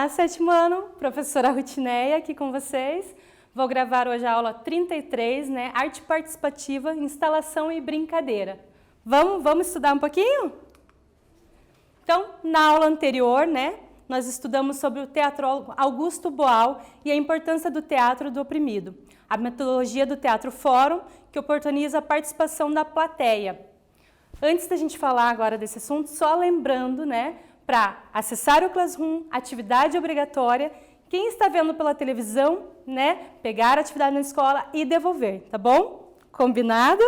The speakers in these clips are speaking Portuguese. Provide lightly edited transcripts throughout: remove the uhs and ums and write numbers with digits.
Olá, sétimo ano, professora Rutineia aqui com vocês. Vou gravar hoje a aula 33, né? Arte participativa, instalação e brincadeira. Vamos estudar um pouquinho? Então, na aula anterior, né, nós estudamos sobre o teatro Augusto Boal e a importância do teatro do oprimido. A metodologia do Teatro Fórum, que oportuniza a participação da plateia. Antes da gente falar agora desse assunto, só lembrando, né, para acessar o Classroom, atividade obrigatória, quem está vendo pela televisão, né, pegar a atividade na escola e devolver, tá bom? Combinado?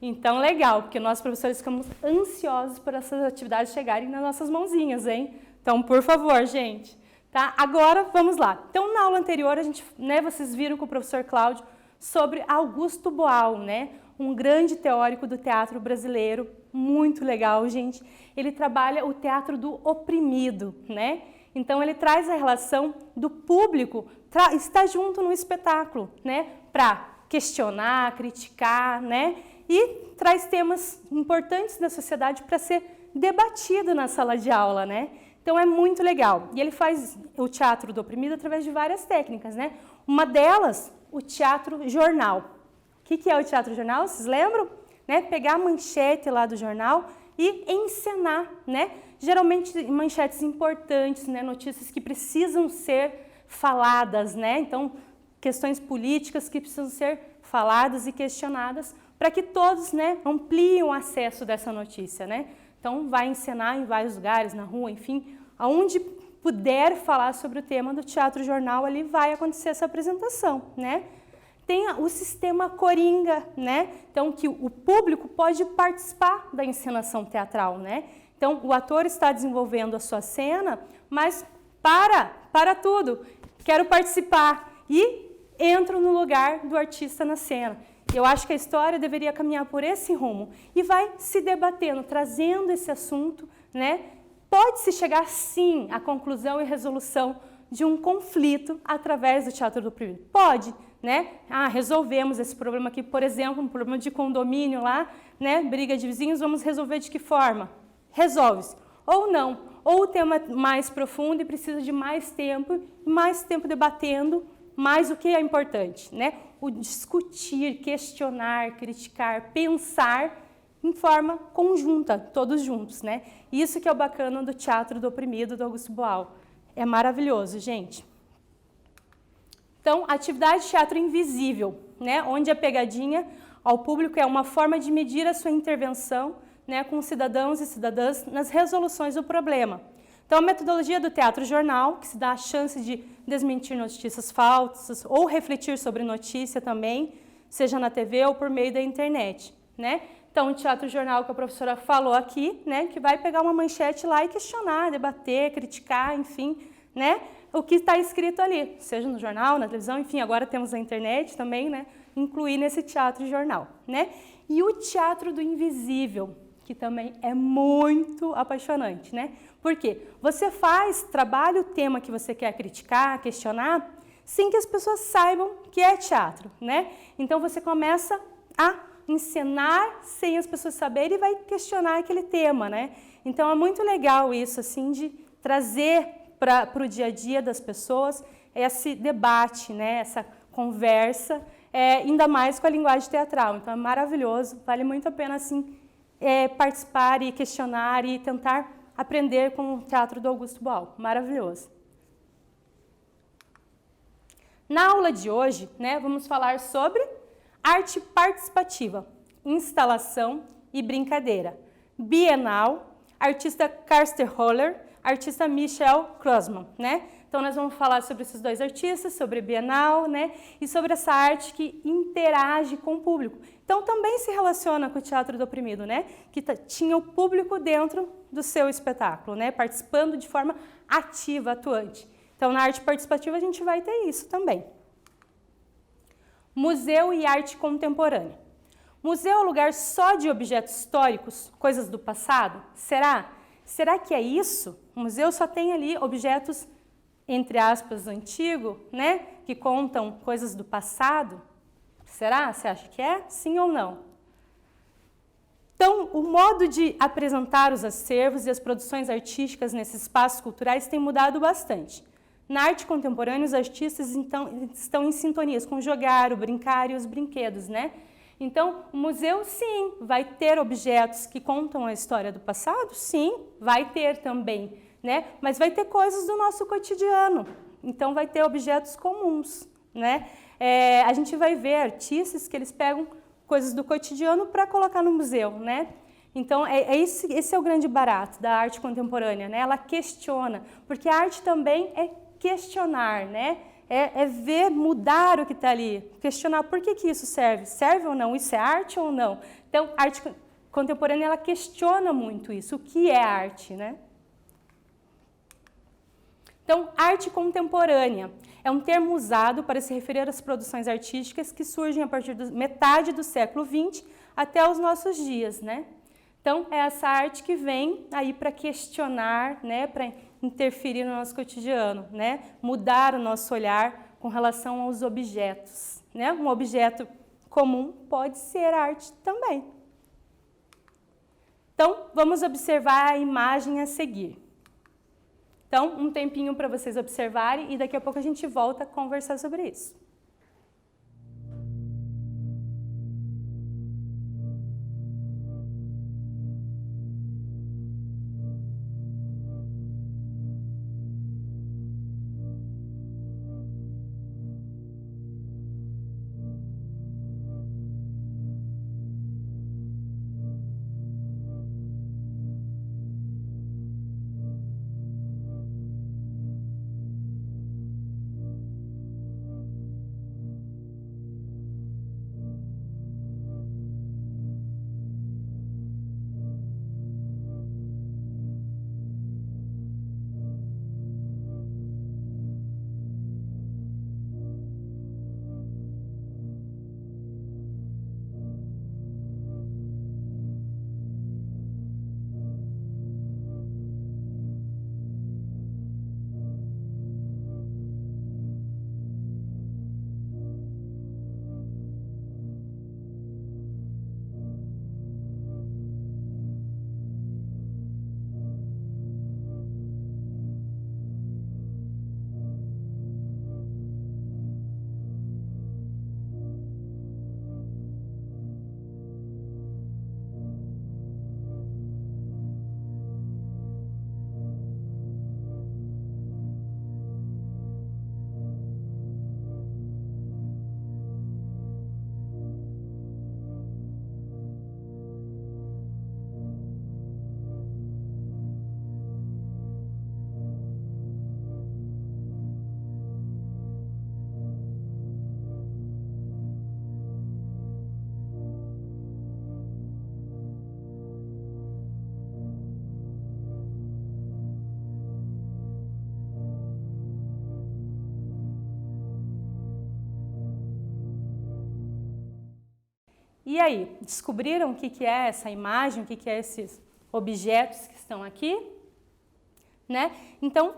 Então, legal, porque nós professores ficamos ansiosos por essas atividades chegarem nas nossas mãozinhas, hein? Então, por favor, gente. Tá? Agora, vamos lá. Então, na aula anterior, vocês viram com o professor Cláudio sobre Augusto Boal, né? Um grande teórico do teatro brasileiro, muito legal, gente. Ele trabalha o teatro do oprimido, né? Então, ele traz a relação do público estar junto no espetáculo, né? Para questionar, criticar, né? E traz temas importantes da sociedade para ser debatido na sala de aula, né? Então, é muito legal. E ele faz o teatro do oprimido através de várias técnicas, né? Uma delas, o teatro jornal. O que é o teatro jornal? Vocês lembram? Né? Pegar a manchete lá do jornal e encenar, né? Geralmente manchetes importantes, né? Notícias que precisam ser faladas, né? Então, questões políticas que precisam ser faladas e questionadas para que todos, né, ampliem o acesso dessa notícia, né? Então, vai encenar em vários lugares, na rua, enfim, aonde puder falar sobre o tema do teatro jornal, ali vai acontecer essa apresentação, né? Tem o sistema Coringa, né? Então, que o público pode participar da encenação teatral, né? Então, o ator está desenvolvendo a sua cena, mas para tudo, quero participar e entro no lugar do artista na cena. Eu acho que a história deveria caminhar por esse rumo e vai se debatendo, trazendo esse assunto, né? Pode-se chegar, sim, à conclusão e resolução de um conflito através do teatro do oprimido. Pode, né? Resolvemos esse problema aqui, por exemplo, um problema de condomínio lá, né? Briga de vizinhos, vamos resolver de que forma? Resolve-se. Ou não. Ou o tema é mais profundo e precisa de mais tempo debatendo, mais o que é importante, né? O discutir, questionar, criticar, pensar em forma conjunta, todos juntos, né? Isso que é o bacana do teatro do oprimido do Augusto Boal. É maravilhoso, gente. Então, atividade de teatro invisível, né? Onde a pegadinha ao público é uma forma de medir a sua intervenção, né, com cidadãos e cidadãs nas resoluções do problema. Então, a metodologia do teatro jornal, que se dá a chance de desmentir notícias falsas ou refletir sobre notícia também, seja na TV ou por meio da internet, né? Então, o teatro jornal que a professora falou aqui, né, que vai pegar uma manchete lá e questionar, debater, criticar, enfim, né, o que está escrito ali, seja no jornal, na televisão, enfim, agora temos a internet também, né, incluir nesse teatro jornal, né? E o teatro do invisível, que também é muito apaixonante, né? Por quê? Você trabalha o tema que você quer criticar, questionar, sem que as pessoas saibam que é teatro, né? Então, você começa a encenar sem as pessoas saberem e vai questionar aquele tema, né? Então, é muito legal isso, assim, de trazer para o dia a dia das pessoas esse debate, né? Essa conversa, ainda mais com a linguagem teatral. Então, é maravilhoso, vale muito a pena, assim, participar e questionar e tentar aprender com o teatro do Augusto Boal. Maravilhoso. Na aula de hoje, né, vamos falar sobre arte participativa, instalação e brincadeira. Bienal, artista Karsten Roller, artista Michel Crossman, né? Então, nós vamos falar sobre esses dois artistas, sobre Bienal, né? E sobre essa arte que interage com o público. Então, também se relaciona com o teatro do oprimido, né? Que tinha o público dentro do seu espetáculo, né? Participando de forma ativa, atuante. Então, na arte participativa, a gente vai ter isso também. Museu e arte contemporânea. Museu é um lugar só de objetos históricos, coisas do passado? Será? Será que é isso? O museu só tem ali objetos, entre aspas, antigo, né? Que contam coisas do passado? Será? Você acha que é? Sim ou não? Então, o modo de apresentar os acervos e as produções artísticas nesses espaços culturais tem mudado bastante. Na arte contemporânea, os artistas então, estão em sintonias com o jogar, o brincar e os brinquedos, né? Então, o museu, sim, vai ter objetos que contam a história do passado? Sim, vai ter também, né? Mas vai ter coisas do nosso cotidiano, então vai ter objetos comuns, né? A gente vai ver artistas que eles pegam coisas do cotidiano para colocar no museu, né? Então, esse é o grande barato da arte contemporânea, né? Ela questiona, porque a arte também é questionar, né? É ver, mudar o que está ali, questionar por que isso serve, serve ou não, isso é arte ou não. Então, a arte contemporânea, ela questiona muito isso, o que é arte, né? Então, arte contemporânea é um termo usado para se referir às produções artísticas que surgem a partir da metade do século XX até os nossos dias, né? Então, é essa arte que vem aí para questionar, né, para interferir no nosso cotidiano, né, mudar o nosso olhar com relação aos objetos, né? Um objeto comum pode ser arte também. Então, vamos observar a imagem a seguir. Então, um tempinho para vocês observarem e daqui a pouco a gente volta a conversar sobre isso. E aí, descobriram o que é essa imagem, o que é esses objetos que estão aqui? Né? Então,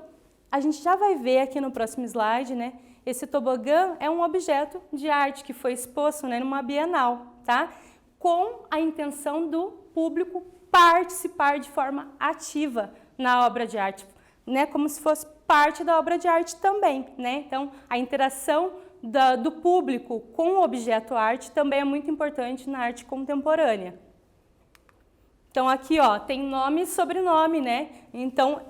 a gente já vai ver aqui no próximo slide, né? Esse tobogã é um objeto de arte que foi exposto, né, numa Bienal, tá? Com a intenção do público participar de forma ativa na obra de arte, né? Como se fosse parte da obra de arte também, né? Então, a interação do público com o objeto arte também é muito importante na arte contemporânea. Então, aqui, ó, tem nome e sobrenome, né? Então,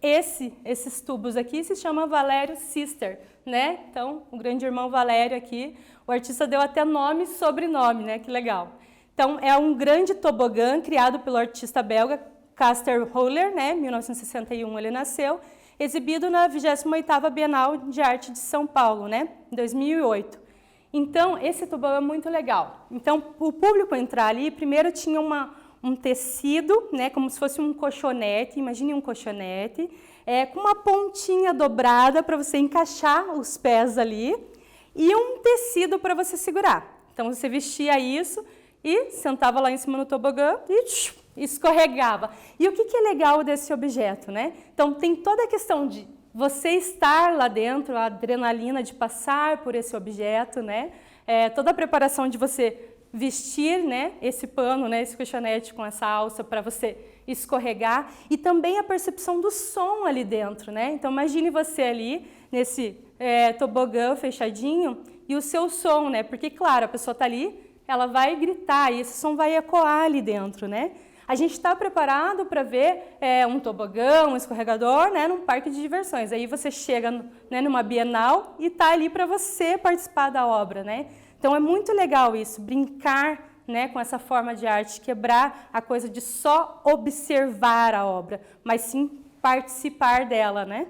esses tubos aqui se chama Valério Sister, né? Então, o grande irmão Valério aqui, o artista deu até nome e sobrenome, né? Que legal. Então, é um grande tobogã criado pelo artista belga Caster Heuler, né? 1961 ele nasceu, exibido na 28ª Bienal de Arte de São Paulo, né? Em 2008. Então, esse tobogã é muito legal. Então, o público entrar ali, primeiro tinha um tecido, né, como se fosse um colchonete, imagine um colchonete, com uma pontinha dobrada para você encaixar os pés ali e um tecido para você segurar. Então, você vestia isso e sentava lá em cima no tobogã e escorregava. E o que é legal desse objeto, né? Então, tem toda a questão de você estar lá dentro, a adrenalina de passar por esse objeto, né? Toda a preparação de você vestir, né, esse pano, né, esse colchonete com essa alça para você escorregar, e também a percepção do som ali dentro, né? Então imagine você ali nesse tobogã fechadinho e o seu som, né? Porque claro, a pessoa está ali, ela vai gritar e esse som vai ecoar ali dentro, né? A gente está preparado para ver um tobogã, um escorregador, né, num parque de diversões. Aí você chega, né, numa Bienal e está ali para você participar da obra, né? Então é muito legal isso, brincar, né, com essa forma de arte, quebrar a coisa de só observar a obra, mas sim participar dela, né?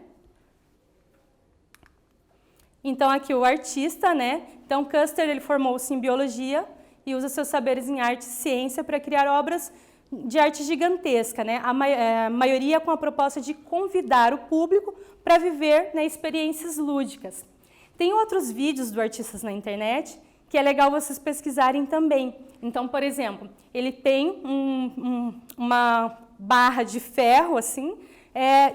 Então aqui o artista, né? Então Custer ele formou-se em biologia e usa seus saberes em arte e ciência para criar obras de arte gigantesca, né? A maioria com a proposta de convidar o público para viver, né, experiências lúdicas. Tem outros vídeos do artista na internet que é legal vocês pesquisarem também. Então, por exemplo, ele tem uma barra de ferro assim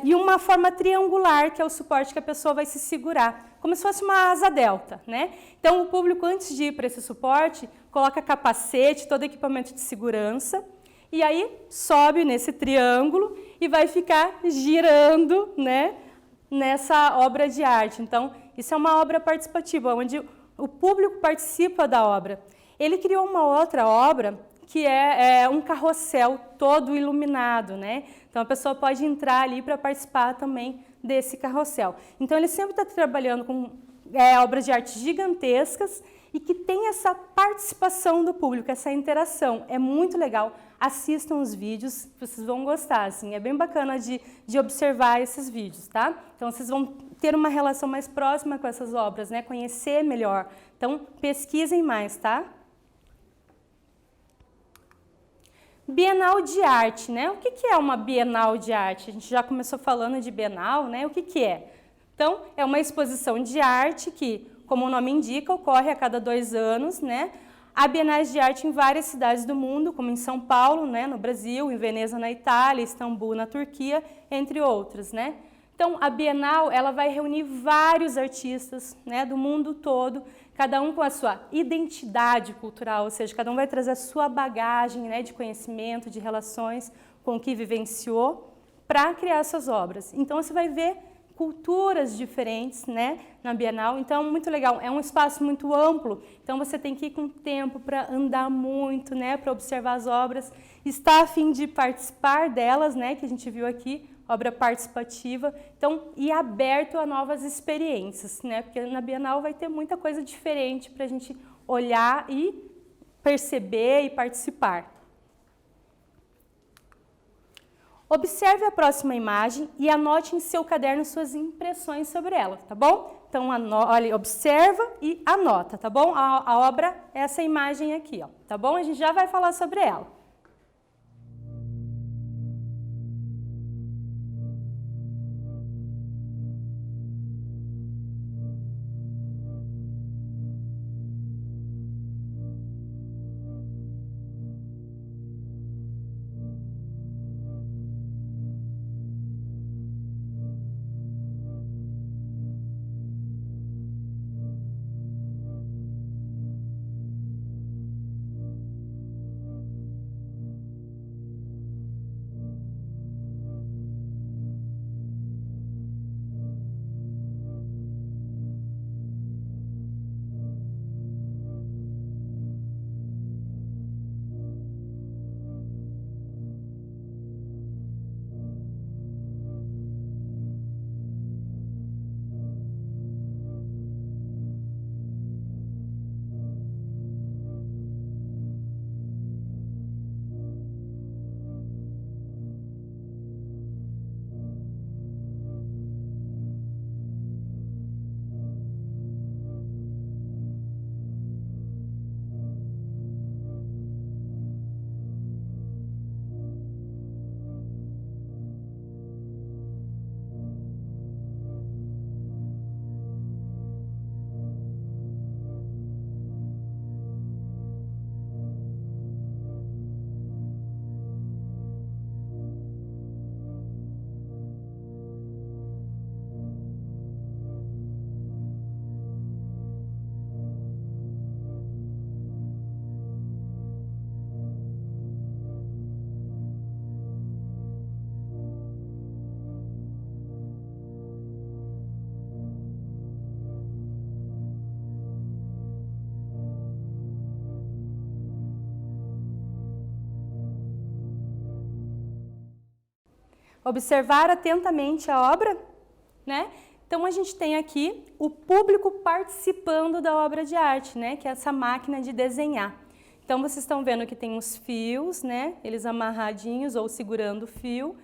e uma forma triangular, que é o suporte que a pessoa vai se segurar, como se fosse uma asa delta, né? Então, o público, antes de ir para esse suporte, coloca capacete, todo equipamento de segurança, e aí sobe nesse triângulo e vai ficar girando, né, nessa obra de arte. Então, isso é uma obra participativa, onde o público participa da obra. Ele criou uma outra obra que é um carrossel todo iluminado, né? Então a pessoa pode entrar ali para participar também desse carrossel. Então ele sempre está trabalhando com obras de arte gigantescas e que tem essa participação do público, essa interação. É muito legal. Assistam os vídeos, vocês vão gostar, assim, é bem bacana de observar esses vídeos, tá? Então vocês vão ter uma relação mais próxima com essas obras, né? Conhecer melhor. Então pesquisem mais, tá? Bienal de arte, né? O que é uma Bienal de arte? A gente já começou falando de Bienal, né? O que é? Então, é uma exposição de arte que, como o nome indica, ocorre a cada 2 anos, né? Há bienais de arte em várias cidades do mundo, como em São Paulo, né, no Brasil, em Veneza, na Itália, Istambul, na Turquia, entre outros, né? Então, a Bienal, ela vai reunir vários artistas, né, do mundo todo, cada um com a sua identidade cultural, ou seja, cada um vai trazer a sua bagagem, né, de conhecimento, de relações com o que vivenciou, para criar essas obras. Então, você vai ver culturas diferentes, né, na Bienal. Então, muito legal. É um espaço muito amplo, então você tem que ir com tempo para andar muito, né, para observar as obras, estar a fim de participar delas, né, que a gente viu aqui, obra participativa. Então, e aberto a novas experiências, né, porque na Bienal vai ter muita coisa diferente para a gente olhar e perceber e participar. Observe a próxima imagem e anote em seu caderno suas impressões sobre ela, tá bom? Então, olha, observa e anota, tá bom? A obra é essa imagem aqui, ó, tá bom? A gente já vai falar sobre ela. observar atentamente a obra, né? Então, a gente tem aqui o público participando da obra de arte, né? Que é essa máquina de desenhar. Então, vocês estão vendo que tem os fios, né? Eles amarradinhos ou segurando o fio.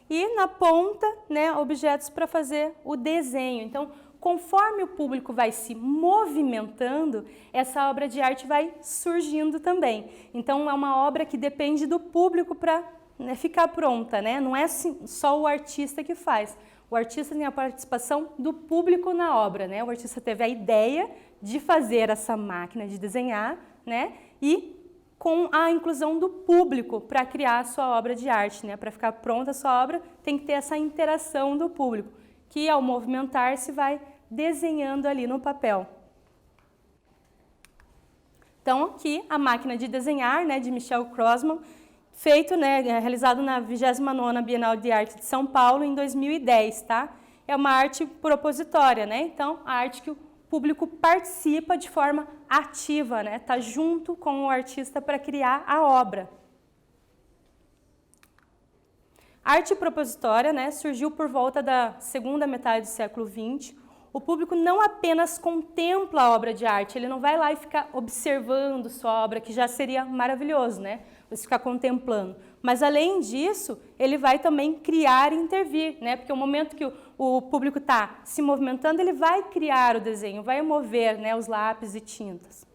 E na ponta, né? Objetos para fazer o desenho. Então, conforme o público vai se movimentando, essa obra de arte vai surgindo também. Então, é uma obra que depende do público para ficar pronta, né? Não é só o artista que faz. O artista tem a participação do público na obra, né? O artista teve a ideia de fazer essa máquina de desenhar, né? E com a inclusão do público para criar a sua obra de arte, né? Para ficar pronta a sua obra, tem que ter essa interação do público, que ao movimentar-se vai desenhando ali no papel. Então, aqui a máquina de desenhar, né, de Michel Crossman, feito, né, realizado na 29ª Bienal de Arte de São Paulo em 2010, tá? É uma arte propositória, né? Então, a arte que o público participa de forma ativa, né? Tá junto com o artista para criar a obra. A arte propositória, né, surgiu por volta da segunda metade do século XX. O público não apenas contempla a obra de arte, ele não vai lá e ficar observando sua obra, que já seria maravilhoso, né? Você ficar contemplando. Mas, além disso, ele vai também criar e intervir, né? Porque o momento que o público está se movimentando, ele vai criar o desenho, vai mover, né, os lápis e tintas.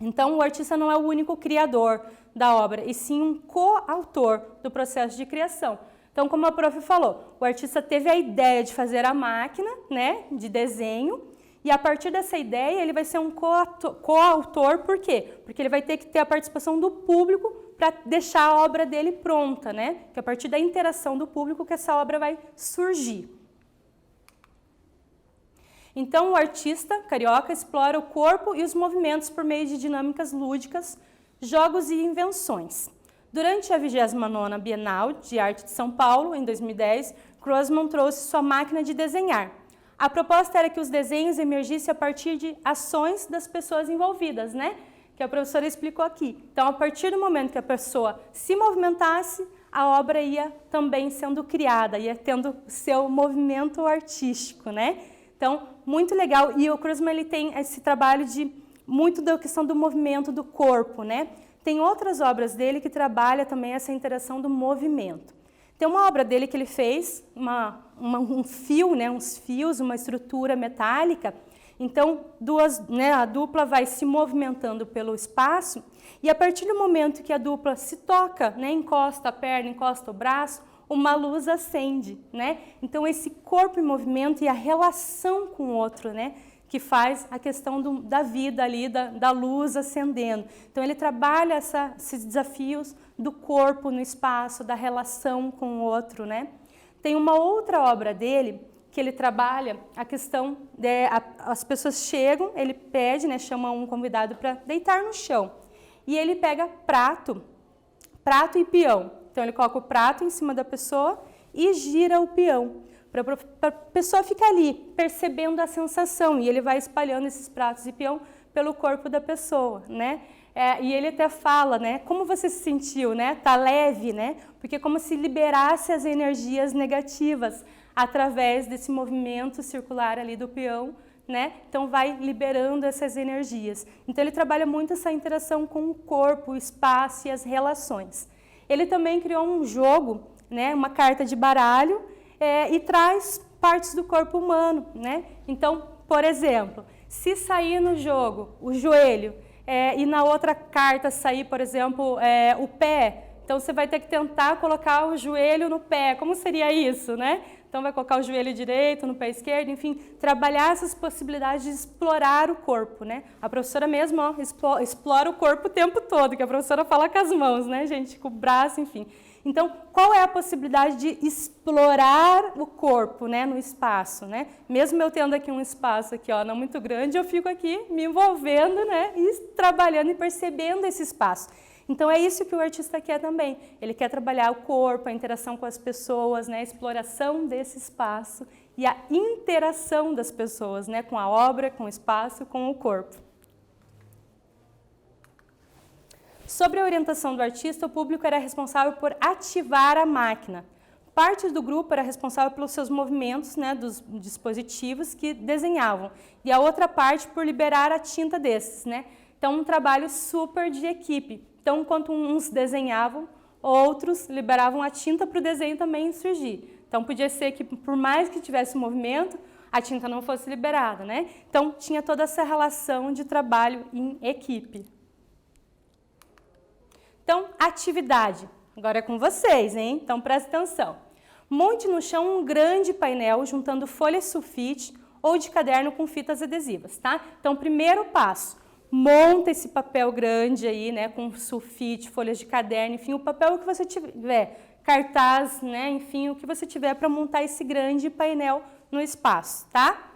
Então, o artista não é o único criador da obra, e sim um coautor do processo de criação. Então, como a prof falou, o artista teve a ideia de fazer a máquina, né, de desenho, e a partir dessa ideia ele vai ser um coautor, por quê? Porque ele vai ter que ter a participação do público para deixar a obra dele pronta, né? Que a partir da interação do público que essa obra vai surgir. Então, o artista carioca explora o corpo e os movimentos por meio de dinâmicas lúdicas, jogos e invenções. Durante a 29ª Bienal de Arte de São Paulo, em 2010, Crossman trouxe sua máquina de desenhar. A proposta era que os desenhos emergissem a partir de ações das pessoas envolvidas, né? Que a professora explicou aqui. Então, a partir do momento que a pessoa se movimentasse, a obra ia também sendo criada, ia tendo seu movimento artístico, né? Então, muito legal. E o Crossman, ele tem esse trabalho de muito da questão do movimento do corpo, né? Tem outras obras dele que trabalham também essa interação do movimento. Tem uma obra dele que ele fez, um fio, né, uns fios, uma estrutura metálica. Então, a dupla vai se movimentando pelo espaço e a partir do momento que a dupla se toca, né, encosta a perna, encosta o braço, uma luz acende, né? Então, esse corpo em movimento e a relação com o outro, né, que faz a questão da vida ali, da luz acendendo. Então, ele trabalha esses desafios do corpo no espaço, da relação com o outro, né? Tem uma outra obra dele que ele trabalha a questão as pessoas chegam, ele pede, né, chama um convidado para deitar no chão. E ele pega prato e peão. Então, ele coloca o prato em cima da pessoa e gira o peão, para a pessoa ficar ali, percebendo a sensação, e ele vai espalhando esses pratos e peão pelo corpo da pessoa, né? E ele até fala, né? Como você se sentiu, né? Tá leve, né? Porque como se liberasse as energias negativas através desse movimento circular ali do peão, né? Então vai liberando essas energias. Então ele trabalha muito essa interação com o corpo, o espaço e as relações. Ele também criou um jogo, né? Uma carta de baralho, e traz partes do corpo humano, né? Então, por exemplo, se sair no jogo o joelho e na outra carta sair, por exemplo, o pé, então você vai ter que tentar colocar o joelho no pé. Como seria isso, né? Então, vai colocar o joelho direito no pé esquerdo, enfim, trabalhar essas possibilidades de explorar o corpo, né? A professora mesmo, ó, explora o corpo o tempo todo, que a professora fala com as mãos, né, gente? Com o braço, enfim. Então, qual é a possibilidade de explorar o corpo, né, no espaço, né? Mesmo eu tendo aqui um espaço aqui, ó, não muito grande, eu fico aqui me envolvendo, né, e trabalhando e percebendo esse espaço. Então, é isso que o artista quer também. Ele quer trabalhar o corpo, a interação com as pessoas, né, a exploração desse espaço e a interação das pessoas, né, com a obra, com o espaço, com o corpo. Sobre a orientação do artista, o público era responsável por ativar a máquina. parte do grupo era responsável pelos seus movimentos, né, dos dispositivos que desenhavam, e a outra parte por liberar a tinta desses, né? Então, um trabalho super de equipe. Então, enquanto uns desenhavam, outros liberavam a tinta para o desenho também surgir. Então, podia ser que, por mais que tivesse movimento, a tinta não fosse liberada, né? Então, tinha toda essa relação de trabalho em equipe. Então, atividade. Agora é com vocês, hein? Então, presta atenção. Monte no chão um grande painel juntando folhas sulfite ou de caderno com fitas adesivas, tá? Então, primeiro passo, monta esse papel grande aí, né, com sulfite, folhas de caderno, enfim, o papel que você tiver, cartaz, né, enfim, o que você tiver para montar esse grande painel no espaço, tá?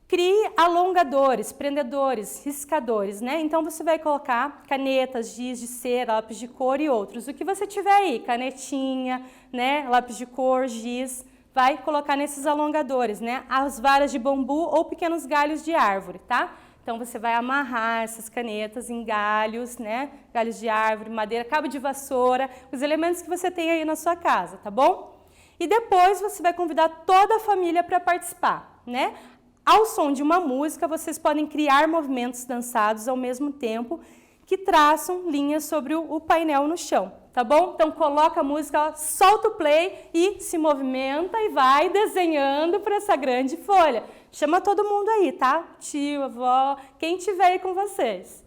Crie alongadores, prendedores, riscadores, né? Então, você vai colocar canetas, giz de cera, lápis de cor e outros. O que você tiver aí, canetinha, né, lápis de cor, giz, vai colocar nesses alongadores, né? As varas de bambu ou pequenos galhos de árvore, tá? Então, você vai amarrar essas canetas em galhos, né? Galhos de árvore, madeira, cabo de vassoura, os elementos que você tem aí na sua casa, tá bom? E depois você vai convidar toda a família para participar, né? Ao som de uma música, vocês podem criar movimentos dançados ao mesmo tempo que traçam linhas sobre o painel no chão, tá bom? Então, coloca a música, solta o play e se movimenta e vai desenhando para essa grande folha. Chama todo mundo aí, tá? Tio, avó, quem tiver aí com vocês.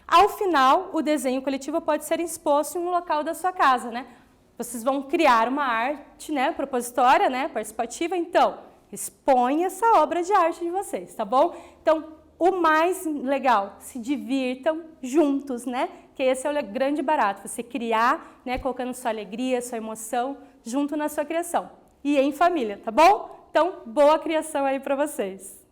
Ao final, o desenho coletivo pode ser exposto em um local da sua casa, né? Vocês vão criar uma arte, né, propositória, né, participativa, então, expõe essa obra de arte de vocês, tá bom? Então, o mais legal, se divirtam juntos, né? Que esse é o grande barato, você criar, né, colocando sua alegria, sua emoção junto na sua criação. E em família, tá bom? Então, boa criação aí para vocês.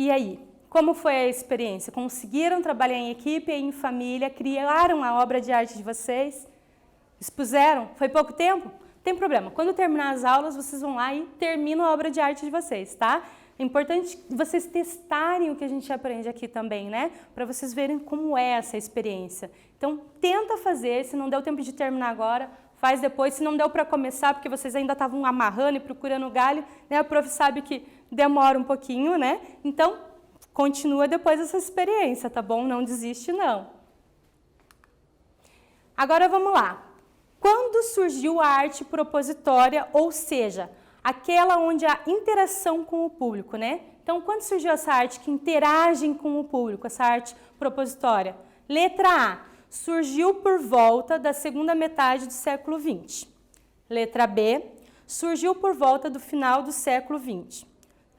E aí, como foi a experiência? Conseguiram trabalhar em equipe, em família, criaram a obra de arte de vocês? Expuseram? Foi pouco tempo? Tem problema. Quando terminar as aulas, vocês vão lá e terminam a obra de arte de vocês, tá? É importante vocês testarem o que a gente aprende aqui também, né? Para vocês verem como é essa experiência. Então, tenta fazer. Se não deu tempo de terminar agora, faz depois. Se não deu para começar, porque vocês ainda estavam amarrando e procurando galho, né? A prof sabe que demora um pouquinho, né? Então, continua depois essa experiência, tá bom? Não desiste, não. Agora, vamos lá. Quando surgiu a arte propositória, ou seja, aquela onde há interação com o público, né? Então, quando surgiu essa arte que interage com o público, essa arte propositória? Letra A, surgiu por volta da segunda metade do século XX. Letra B, surgiu por volta do final do século XX.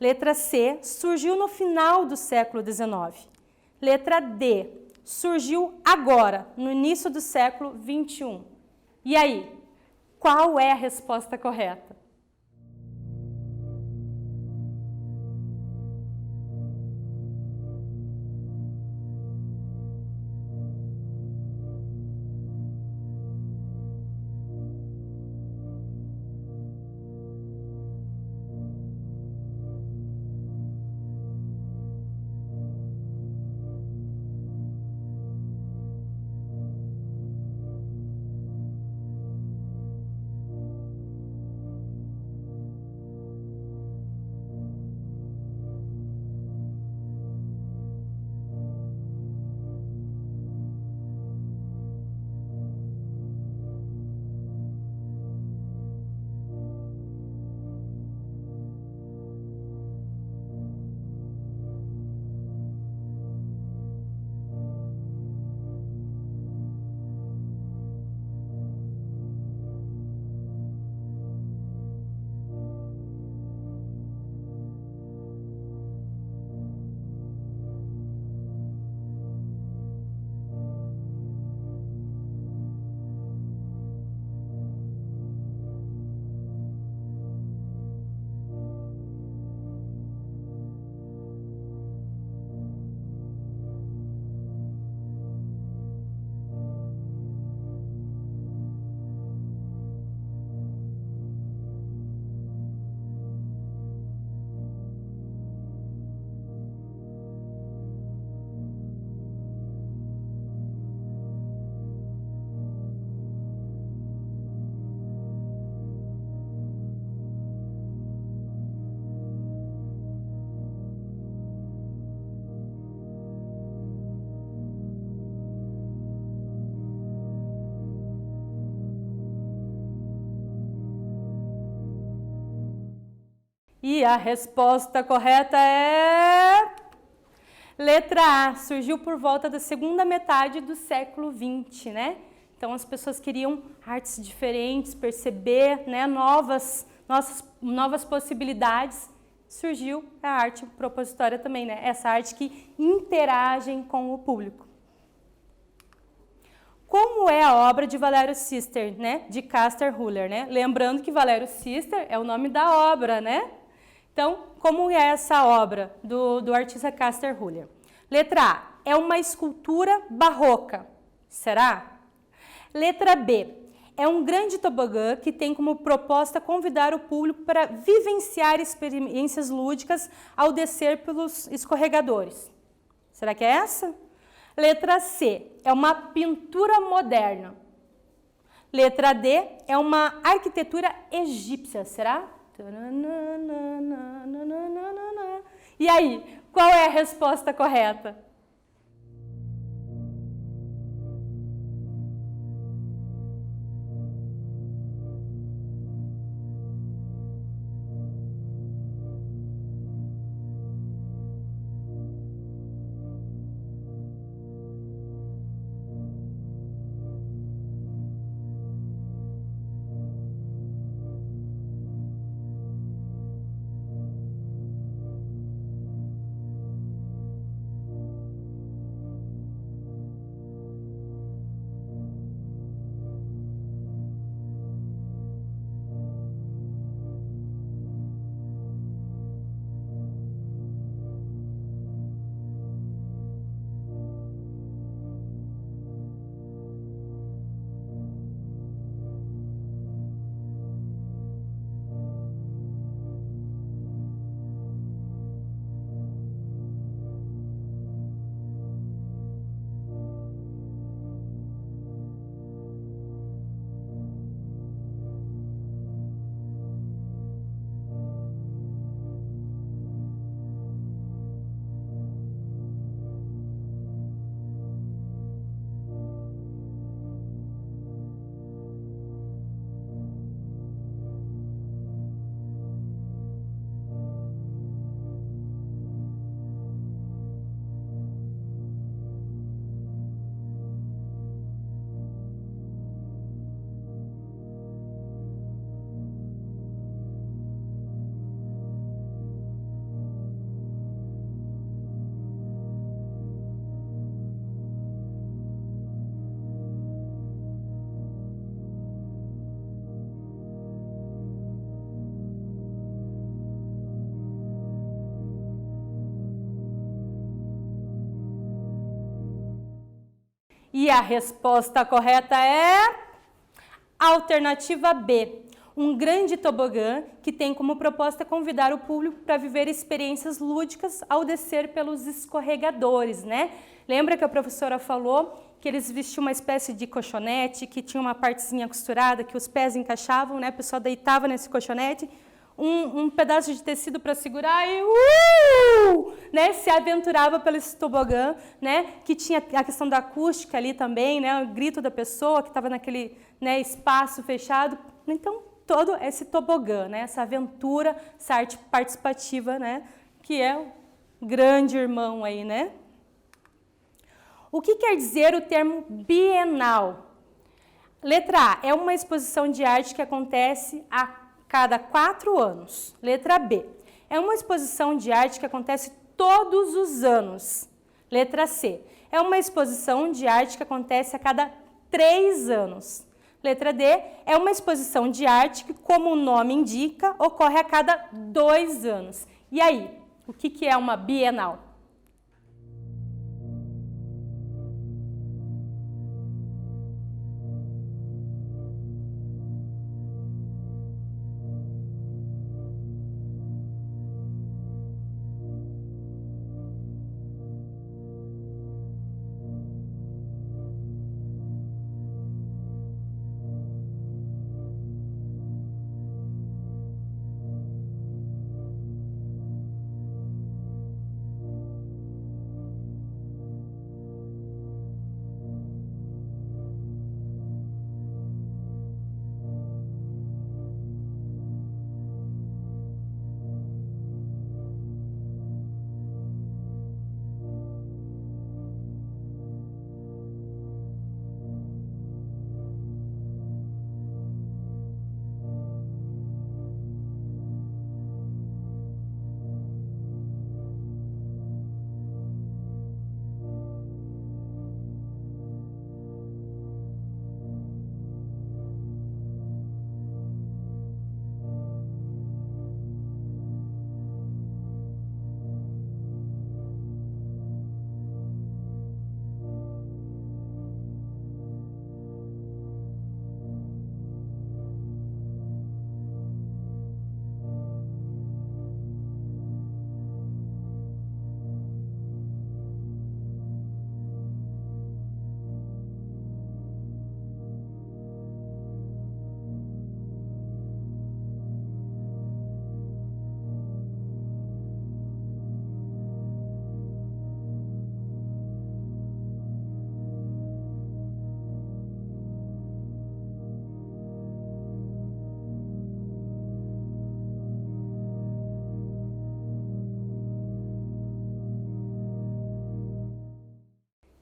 Letra C, surgiu no final do século XIX. Letra D, surgiu agora, no início do século XXI. E aí, qual é a resposta correta? E a resposta correta é... Letra A, surgiu por volta da segunda metade do século XX, né? Então as pessoas queriam artes diferentes, perceber, né, novas possibilidades. Surgiu a arte propositória também, né? Essa arte que interage com o público. Como é a obra de Valério Sister, né? De Caster Hüller, né? Lembrando que Valério Sister é o nome da obra, né? Então, como é essa obra do artista Caster Hüller? Letra A, é uma escultura barroca. Será? Letra B, é um grande tobogã que tem como proposta convidar o público para vivenciar experiências lúdicas ao descer pelos escorregadores. Será que é essa? Letra C, é uma pintura moderna. Letra D, é uma arquitetura egípcia. Será? E aí, qual é a resposta correta? E a resposta correta é alternativa B. Um grande tobogã que tem como proposta convidar o público para viver experiências lúdicas ao descer pelos escorregadores, né? Lembra que a professora falou que eles vestiam uma espécie de colchonete, que tinha uma partezinha costurada, que os pés encaixavam, né? A pessoa deitava nesse colchonete, um pedaço de tecido para segurar e né? Se aventurava pelo esse tobogã, né? Que tinha a questão da acústica ali também, né? O grito da pessoa que estava naquele, né, espaço fechado. Então, todo esse tobogã, né? Essa aventura, essa arte participativa, né? Que é o grande irmão aí, né? O que quer dizer o termo bienal? Letra A, é uma exposição de arte que acontece a cada 4 anos. Letra B, é uma exposição de arte que acontece todos os anos. Letra C, é uma exposição de arte que acontece a cada 3 anos. Letra D, é uma exposição de arte que, como o nome indica, ocorre a cada 2 anos. E aí, o que é uma bienal?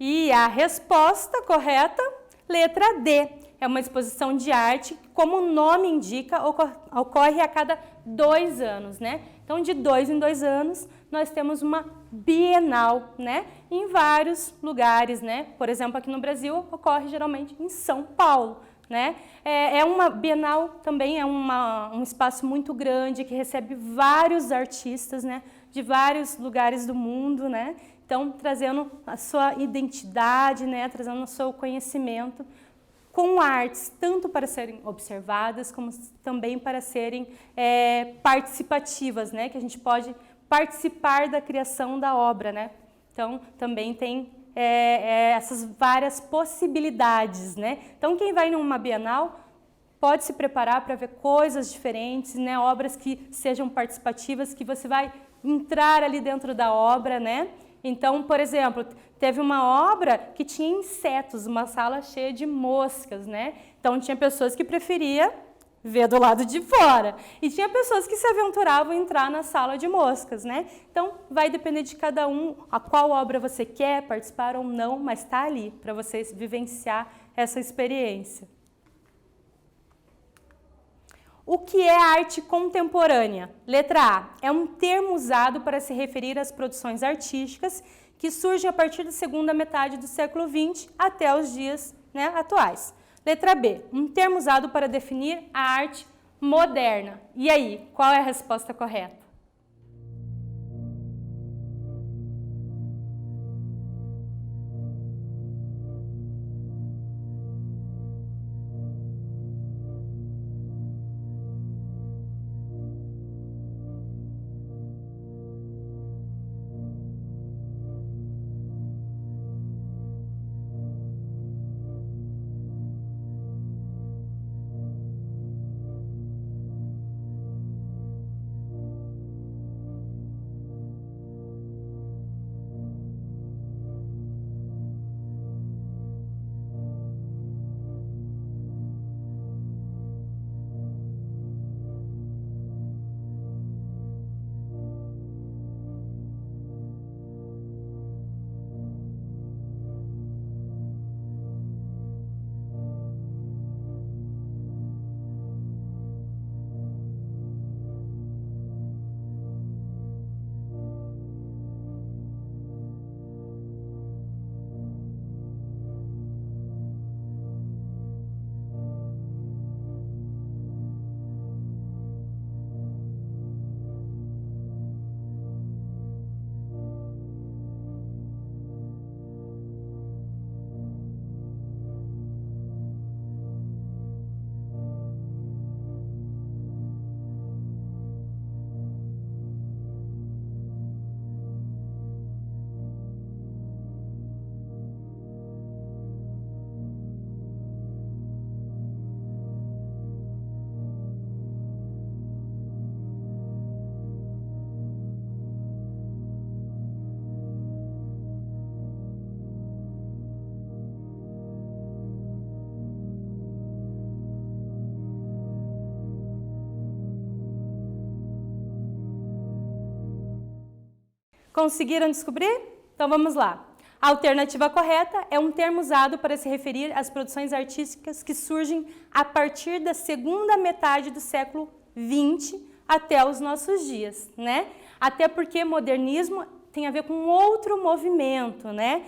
E a resposta correta, letra D. É uma exposição de arte que, como o nome indica, ocorre a cada 2 anos, né? Então, de 2 em 2 anos, nós temos uma bienal, né? Em vários lugares, né? Por exemplo, aqui no Brasil, ocorre geralmente em São Paulo, né? É uma bienal também, é um espaço muito grande que recebe vários artistas, né? De vários lugares do mundo, né? Então, trazendo a sua identidade, né? Trazendo o seu conhecimento com artes, tanto para serem observadas, como também para serem participativas, né? Que a gente pode participar da criação da obra, né? Então, também tem essas várias possibilidades, né? Então, quem vai numa Bienal pode se preparar para ver coisas diferentes, né? Obras que sejam participativas, que você vai entrar ali dentro da obra, né? Então, por exemplo, teve uma obra que tinha insetos, uma sala cheia de moscas, né? Então, tinha pessoas que preferiam ver do lado de fora e tinha pessoas que se aventuravam a entrar na sala de moscas, né? Então, vai depender de cada um a qual obra você quer participar ou não, mas está ali para você vivenciar essa experiência. O que é arte contemporânea? Letra A. É um termo usado para se referir às produções artísticas que surgem a partir da segunda metade do século XX até os dias, né, atuais. Letra B. Um termo usado para definir a arte moderna. E aí, qual é a resposta correta? Conseguiram descobrir? Então vamos lá. A alternativa correta é um termo usado para se referir às produções artísticas que surgem a partir da segunda metade do século XX até os nossos dias, né? Até porque modernismo tem a ver com outro movimento, né?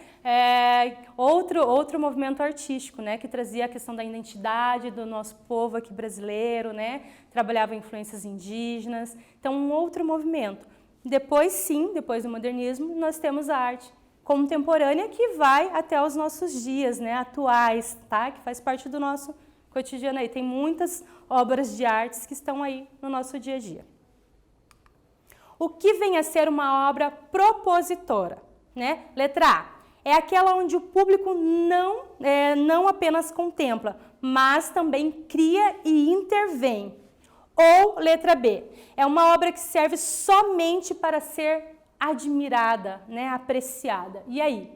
Outro movimento artístico, né? Que trazia a questão da identidade do nosso povo aqui brasileiro, né? Trabalhava influências indígenas, então um outro movimento. Depois, sim, depois do modernismo, nós temos a arte contemporânea que vai até os nossos dias, né? Atuais, tá? Que faz parte do nosso cotidiano aí. Tem muitas obras de artes que estão aí no nosso dia a dia. O que vem a ser uma obra propositora, né? Letra A, é aquela onde o público não apenas contempla, mas também cria e intervém. Ou letra B, é uma obra que serve somente para ser admirada, né? Apreciada. E aí,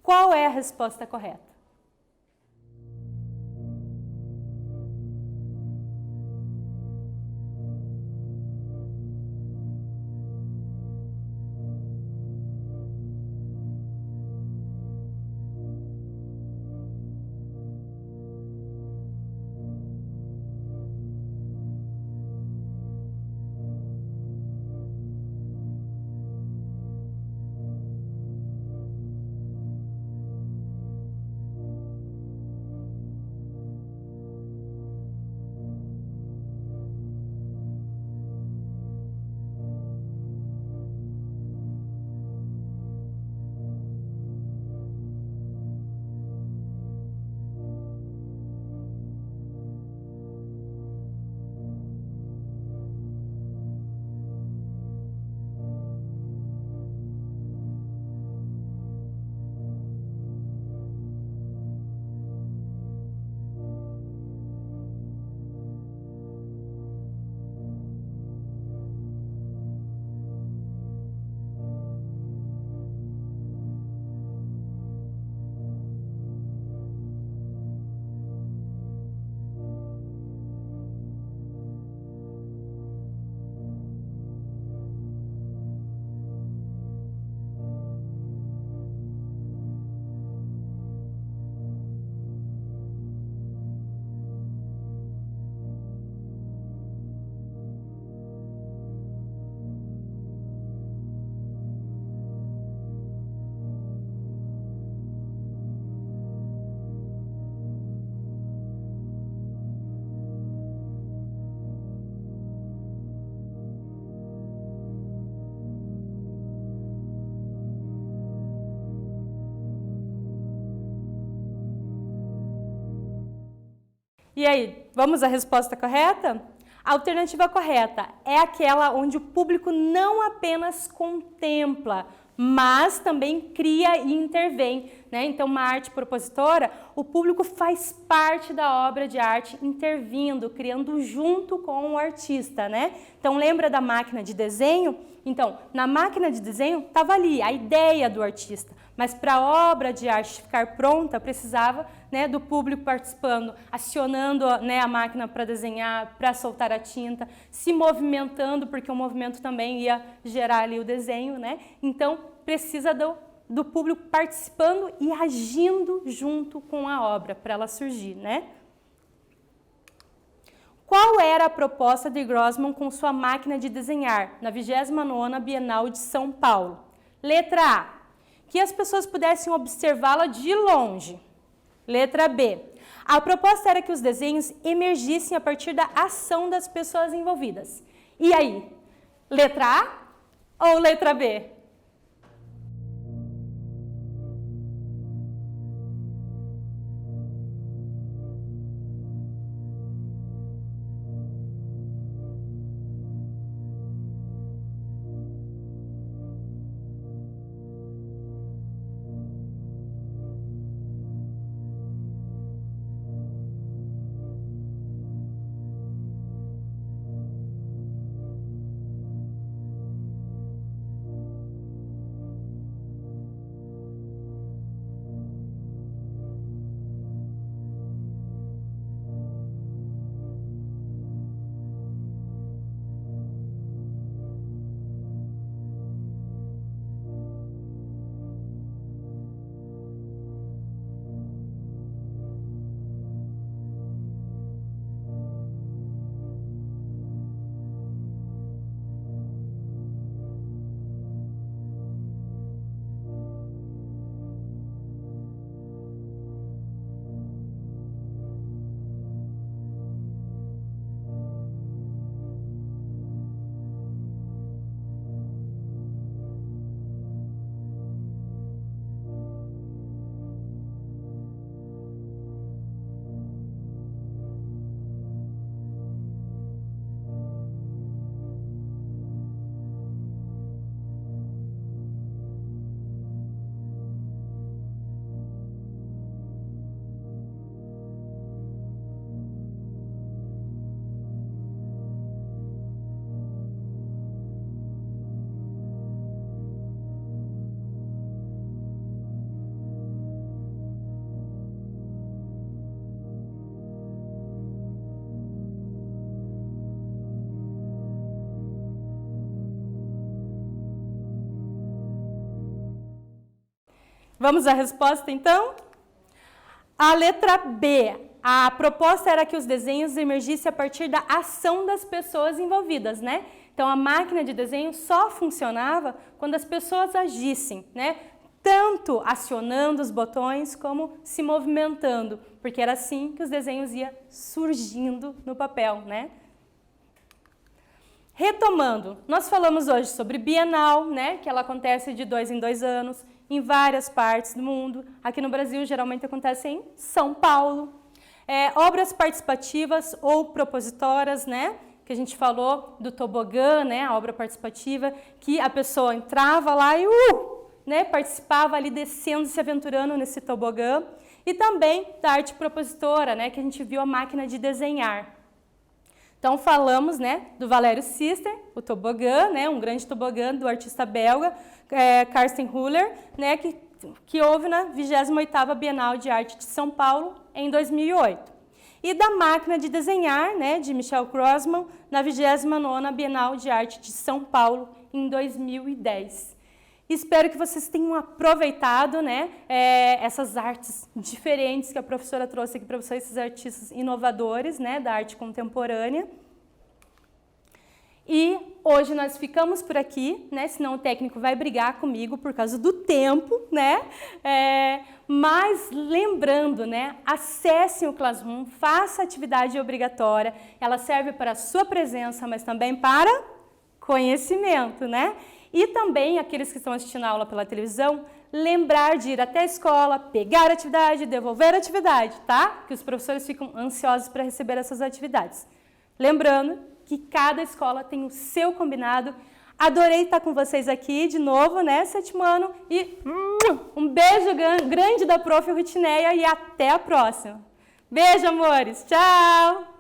qual é a resposta correta? E aí, vamos à resposta correta? A alternativa correta é aquela onde o público não apenas contempla, mas também cria e intervém, né? Então, uma arte propositora, o público faz parte da obra de arte, intervindo, criando junto com o artista, né? Então, lembra da máquina de desenho? Então, na máquina de desenho estava ali a ideia do artista, mas para a obra de arte ficar pronta, precisava, né, do público participando, acionando, né, a máquina para desenhar, para soltar a tinta, se movimentando, porque o movimento também ia gerar ali o desenho, né? Então, precisa do público participando e agindo junto com a obra para ela surgir, né? Qual era a proposta de Grossman com sua máquina de desenhar na 29ª Bienal de São Paulo? Letra A, que as pessoas pudessem observá-la de longe. Letra B, a proposta era que os desenhos emergissem a partir da ação das pessoas envolvidas. E aí, letra A ou letra B? Vamos à resposta, então? A letra B. A proposta era que os desenhos emergissem a partir da ação das pessoas envolvidas, né? Então, a máquina de desenho só funcionava quando as pessoas agissem, né? Tanto acionando os botões como se movimentando, porque era assim que os desenhos iam surgindo no papel, né? Retomando, nós falamos hoje sobre Bienal, né? Que ela acontece de 2 em 2 anos, em várias partes do mundo. Aqui no Brasil, geralmente acontece em São Paulo. Obras participativas ou propositoras, né? Que a gente falou do tobogã, né? A obra participativa, que a pessoa entrava lá e né? Participava ali descendo, se aventurando nesse tobogã. E também da arte propositora, né? Que a gente viu a máquina de desenhar. Então, falamos, né, do Valério Sister, o tobogã, né, um grande tobogã do artista belga, Karsten Huller, né, que houve na 28ª Bienal de Arte de São Paulo, em 2008. E da máquina de desenhar, né, de Michel Grossman, na 29ª Bienal de Arte de São Paulo, em 2010. Espero que vocês tenham aproveitado, né, essas artes diferentes que a professora trouxe aqui para vocês, esses artistas inovadores, né, da arte contemporânea. E hoje nós ficamos por aqui, né, senão o técnico vai brigar comigo por causa do tempo, né, mas lembrando, né, acessem o Classroom, faça a atividade obrigatória, ela serve para a sua presença, mas também para conhecimento, né. E também, aqueles que estão assistindo a aula pela televisão, lembrar de ir até a escola, pegar a atividade, devolver a atividade, tá? Que os professores ficam ansiosos para receber essas atividades. Lembrando que cada escola tem o seu combinado. Adorei estar com vocês aqui de novo, né, 7º ano. E um beijo grande da Prof. Rutineia e até a próxima. Beijo, amores. Tchau!